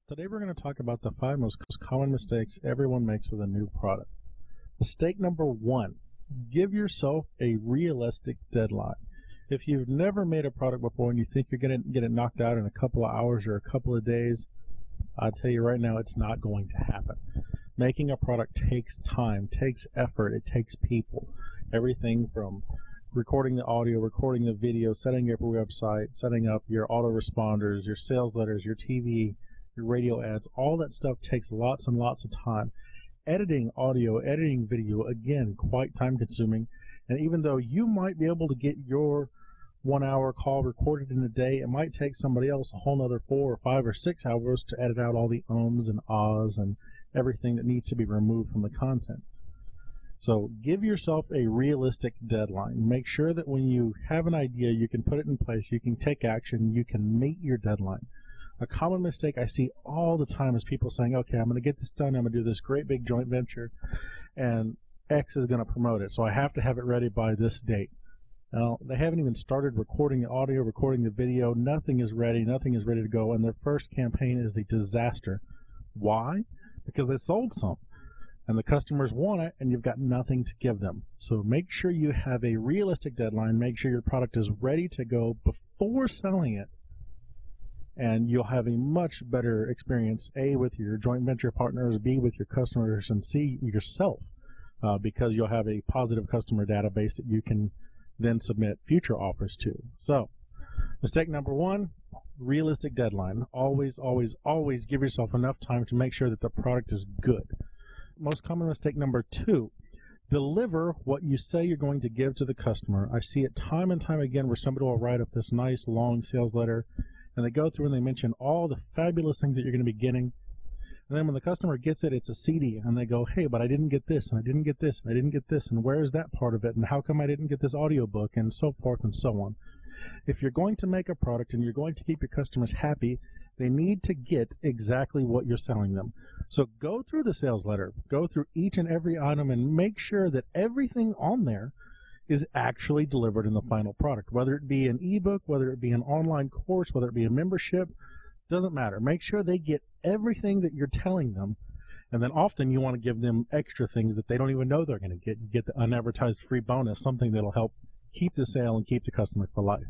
Today we're going to talk about the 5 most common mistakes everyone makes with a new product. Mistake number 1, give yourself a realistic deadline. If you've never made a product before and you think you're going to get it knocked out in a couple of hours or a couple of days, I'll tell you right now it's not going to happen. Making a product takes time, takes effort, it takes people. Everything from recording the audio, recording the video, setting up your website, setting up your autoresponders, your sales letters, your TV, your radio ads, all that stuff takes lots and lots of time. Editing audio, editing video, again, quite time consuming. And even though you might be able to get your 1-hour call recorded in a day, it might take somebody else a whole nother 4 or 5 or 6 hours to edit out all the ums and ahs and everything that needs to be removed from the content. So give yourself a realistic deadline. Make sure that when you have an idea, you can put it in place, you can take action, you can meet your deadline. A common mistake I see all the time is people saying, okay, I'm going to get this done, I'm going to do this great big joint venture, and X is going to promote it, so I have to have it ready by this date. Now, they haven't even started recording the audio, recording the video, nothing is ready to go, and their first campaign is a disaster. Why? Because they sold some, and the customers want it, and you've got nothing to give them. So make sure you have a realistic deadline, make sure your product is ready to go before selling it, and you'll have a much better experience, A, with your joint venture partners, B, with your customers, and C, yourself, because you'll have a positive customer database that you can then submit future offers to. So, mistake number 1, realistic deadline. Always, always, always give yourself enough time to make sure that the product is good. Most common mistake number 2, deliver what you say you're going to give to the customer. I see it time and time again where somebody will write up this nice long sales letter, and they go through and they mention all the fabulous things that you're going to be getting. And then when the customer gets it, it's a CD, and they go, hey, but I didn't get this, and I didn't get this, and I didn't get this, and where is that part of it, and how come I didn't get this audiobook, and so forth and so on. If you're going to make a product and you're going to keep your customers happy, they need to get exactly what you're selling them. So go through the sales letter, go through each and every item, and make sure that everything on there is actually delivered in the final product, whether it be an ebook, whether it be an online course, whether it be a membership, doesn't matter. Make sure they get everything that you're telling them, and then often you want to give them extra things that they don't even know they're going to get. You get the unadvertised free bonus, something that'll help keep the sale and keep the customer for life.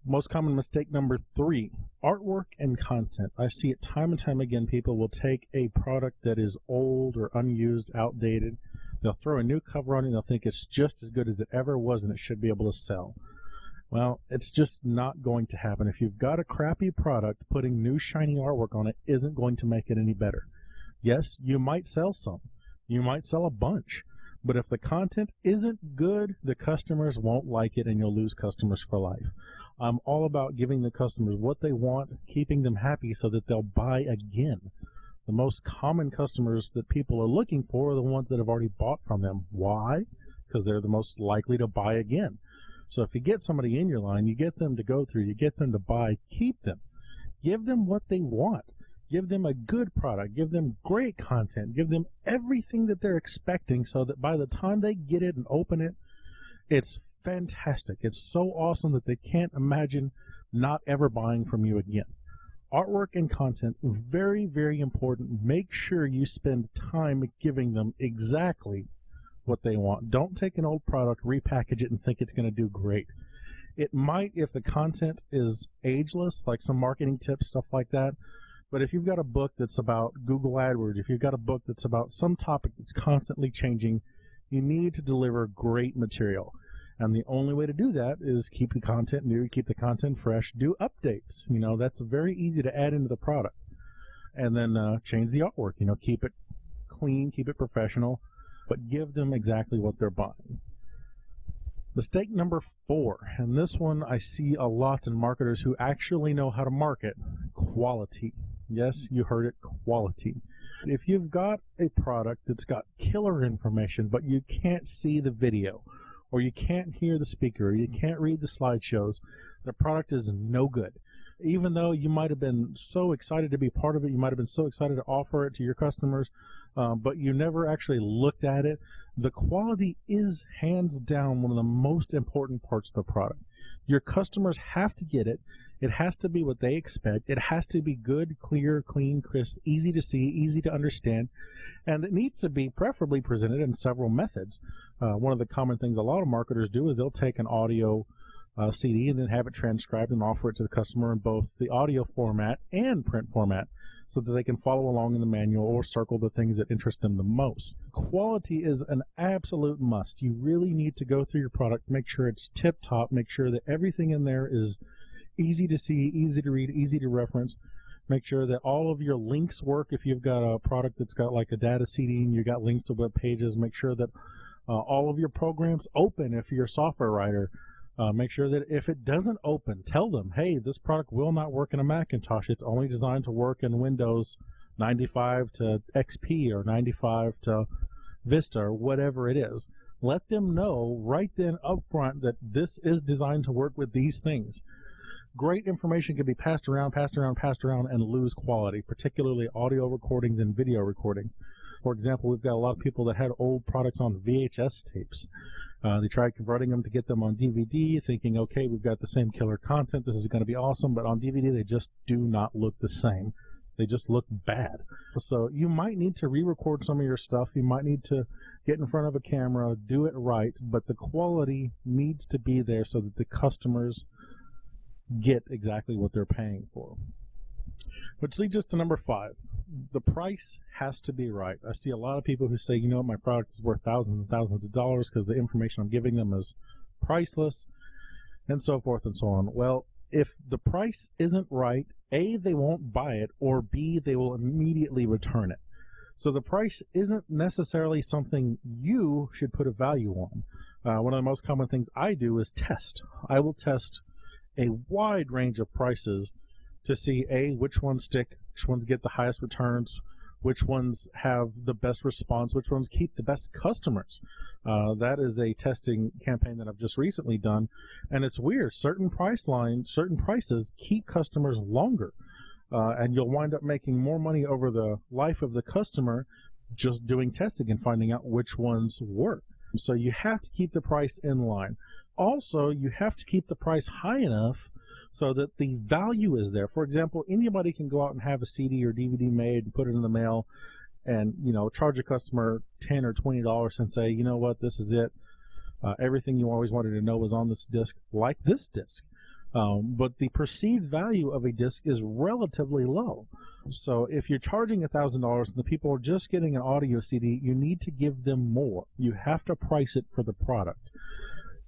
Most common mistake number 3, artwork and content. I see it time and time again. People will take a product that is old or unused, outdated. They'll throw a new cover on it and they'll think it's just as good as it ever was and it should be able to sell. Well, it's just not going to happen. If you've got a crappy product, putting new shiny artwork on it isn't going to make it any better. Yes, you might sell some. You might sell a bunch. But if the content isn't good, the customers won't like it and you'll lose customers for life. I'm all about giving the customers what they want, keeping them happy so that they'll buy again. The most common customers that people are looking for are the ones that have already bought from them. Why? Because they're the most likely to buy again. So if you get somebody in your line, you get them to go through, you get them to buy, keep them. Give them what they want. Give them a good product. Give them great content. Give them everything that they're expecting so that by the time they get it and open it, it's fantastic. It's so awesome that they can't imagine not ever buying from you again. Artwork and content, very, very important. Make sure you spend time giving them exactly what they want. Don't take an old product, repackage it, and think it's going to do great. It might if the content is ageless, like some marketing tips, stuff like that. But if you've got a book that's about Google AdWords, if you've got a book that's about some topic that's constantly changing, you need to deliver great material. And the only way to do that is keep the content new, keep the content fresh, do updates. You know, that's very easy to add into the product. And then change the artwork. You know, keep it clean, keep it professional, but give them exactly what they're buying. Mistake number 4, and this one I see a lot in marketers who actually know how to market: quality. Yes, you heard it, quality. If you've got a product that's got killer information, but you can't see the video, or you can't hear the speaker, or you can't read the slideshows, the product is no good. Even though you might have been so excited to be part of it, you might have been so excited to offer it to your customers, but you never actually looked at it, the quality is hands down one of the most important parts of the product. Your customers have to get it, It has to be what they expect. It has to be good, clear, clean, crisp, easy to see, easy to understand, and it needs to be preferably presented in several methods. One of the common things a lot of marketers do is they'll take an audio CD and then have it transcribed and offer it to the customer in both the audio format and print format, so that they can follow along in the manual or circle the things that interest them the most. Quality is an absolute must. You really need to go through your product, make sure it's tip-top, make sure that everything in there is easy to see, easy to read, easy to reference. Make sure that all of your links work. If you've got a product that's got like a data CD and you've got links to web pages, make sure that all of your programs open if you're a software writer. Make sure that if it doesn't open, tell them, hey, this product will not work in a Macintosh. It's only designed to work in Windows 95 to XP or 95 to Vista or whatever it is. Let them know right then up front that this is designed to work with these things. Great information can be passed around, and lose quality, particularly audio recordings and video recordings. For example, we've got a lot of people that had old products on VHS tapes. They tried converting them to get them on DVD, thinking, okay, we've got the same killer content, this is going to be awesome, but on DVD they just do not look the same. They just look bad. So you might need to re-record some of your stuff, you might need to get in front of a camera, do it right, but the quality needs to be there so that the customers get exactly what they're paying for. Which leads us to number 5. The price has to be right. I see a lot of people who say, you know what, my product is worth thousands and thousands of dollars because the information I'm giving them is priceless, and so forth and so on. Well, if the price isn't right, A, they won't buy it, or B, they will immediately return it. So the price isn't necessarily something you should put a value on. One of the most common things I do is test. I will test a wide range of prices to see, A, which ones stick, which ones get the highest returns, which ones have the best response, which ones keep the best customers. That is a testing campaign that I've just recently done, and it's weird. Certain prices keep customers longer, and you'll wind up making more money over the life of the customer just doing testing and finding out which ones work. So you have to keep the price in line. Also, you have to keep the price high enough so that the value is there. For example, anybody can go out and have a CD or DVD made and put it in the mail and, you know, charge a customer $10 or $20 and say, you know what, this is it. Everything you always wanted to know was on this disc, like this disc. But the perceived value of a disc is relatively low. So if you're charging $1,000 and the people are just getting an audio CD, you need to give them more. You have to price it for the product.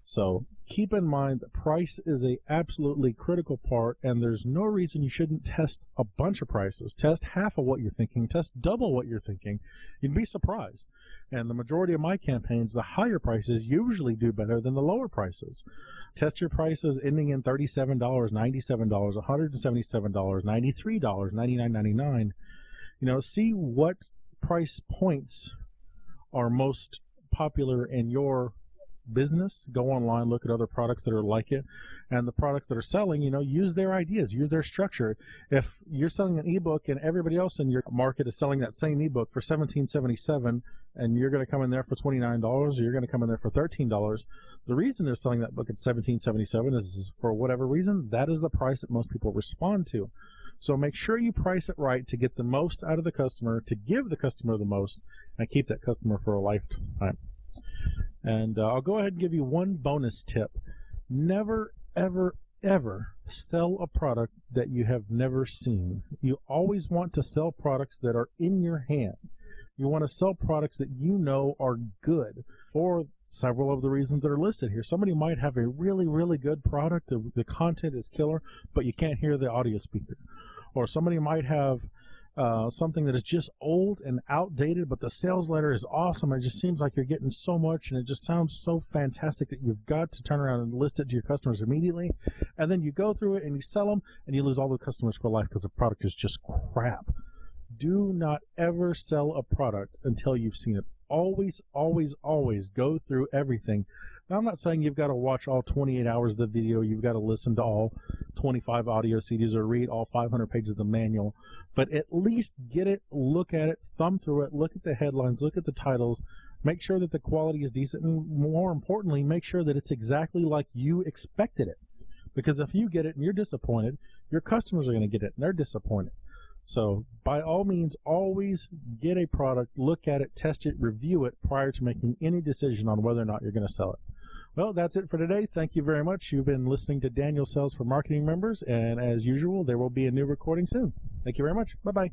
So keep in mind that price is an absolutely critical part, and there's no reason you shouldn't test a bunch of prices. Test half of what you're thinking, test double what you're thinking. You'd be surprised. And the majority of my campaigns, the higher prices usually do better than the lower prices. Test your prices ending in $37, $97, $177, $93, $99.99. You know, see what price points are most popular in your business. Go online, look at other products that are like it, and the products that are selling, you know, use their ideas, use their structure. If you're selling an ebook and everybody else in your market is selling that same ebook for $17.77 and you're going to come in there for $29 or you're going to come in there for $13, the reason they're selling that book at $17.77 is for whatever reason, that is the price that most people respond to. So make sure you price it right to get the most out of the customer, to give the customer the most, and keep that customer for a lifetime. And I'll go ahead and give you one bonus tip. Never, ever, ever sell a product that you have never seen. You always want to sell products that are in your hands. You want to sell products that you know are good for several of the reasons that are listed here. Somebody might have a really, really good product, the content is killer, but you can't hear the audio speaker. Or somebody might have something that is just old and outdated, but the sales letter is awesome. It just seems like you're getting so much, and it just sounds so fantastic that you've got to turn around and list it to your customers immediately. And then you go through it and you sell them, and you lose all the customers for life because the product is just crap. Do not ever sell a product until you've seen it. Always, always, always go through everything. Now, I'm not saying you've got to watch all 28 hours of the video, you've got to listen to all 25 audio CDs or read all 500 pages of the manual, but at least get it, look at it, thumb through it, look at the headlines, look at the titles, make sure that the quality is decent, and more importantly, make sure that it's exactly like you expected it. Because if you get it and you're disappointed, your customers are going to get it and they're disappointed. So by all means, always get a product, look at it, test it, review it prior to making any decision on whether or not you're going to sell it. Well, that's it for today. Thank you very much. You've been listening to Daniel Sells for Marketing Members, and as usual, there will be a new recording soon. Thank you very much. Bye-bye.